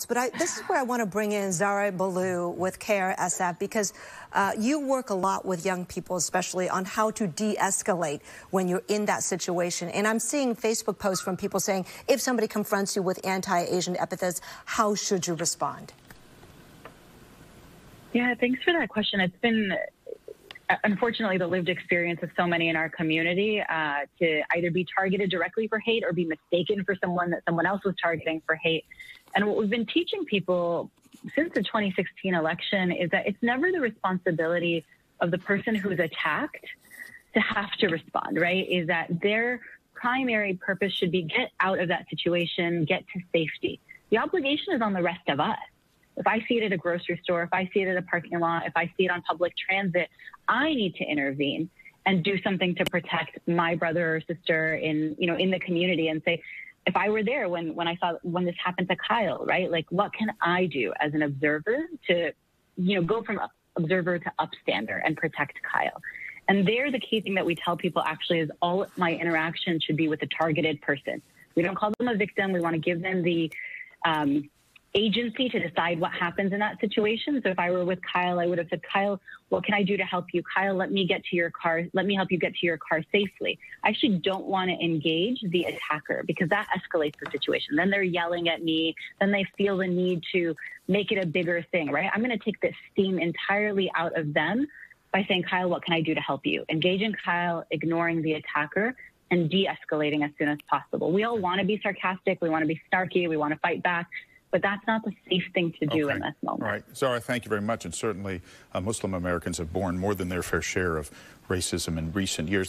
But this is where I want to bring in Zara Ballou with CAIR SF, because you work a lot with young people, especially on how to de-escalate when you're in that situation. And I'm seeing Facebook posts from people saying, if somebody confronts you with anti-Asian epithets, how should you respond? Yeah, thanks for that question. It's been, unfortunately, the lived experience of so many in our community to either be targeted directly for hate or be mistaken for someone that someone else was targeting for hate. And what we've been teaching people since the 2016 election is that it's never the responsibility of the person who's attacked to have to respond, right? Is that their primary purpose should be get out of that situation, get to safety. The obligation is on the rest of us. If I see it at a grocery store, if I see it at a parking lot, if I see it on public transit, I need to intervene and do something to protect my brother or sister in the community and say, if I were there when this happened to Kyle, right? Like, what can I do as an observer to, go from observer to upstander and protect Kyle? And there, the key thing that we tell people actually is all my interaction should be with a targeted person. We don't call them a victim. We want to give them the agency to decide what happens in that situation. So if I were with Kyle, I would have said, Kyle, what can I do to help you? Kyle, let me get to your car. Let me help you get to your car safely. I actually don't want to engage the attacker because that escalates the situation. Then they're yelling at me. Then they feel the need to make it a bigger thing, right? I'm going to take this steam entirely out of them by saying, Kyle, what can I do to help you? Engaging Kyle, ignoring the attacker, and de-escalating as soon as possible. We all want to be sarcastic. We want to be snarky. We want to fight back. But that's not the safe thing to do in this moment. All right. Zara, thank you very much. And certainly Muslim Americans have borne more than their fair share of racism in recent years.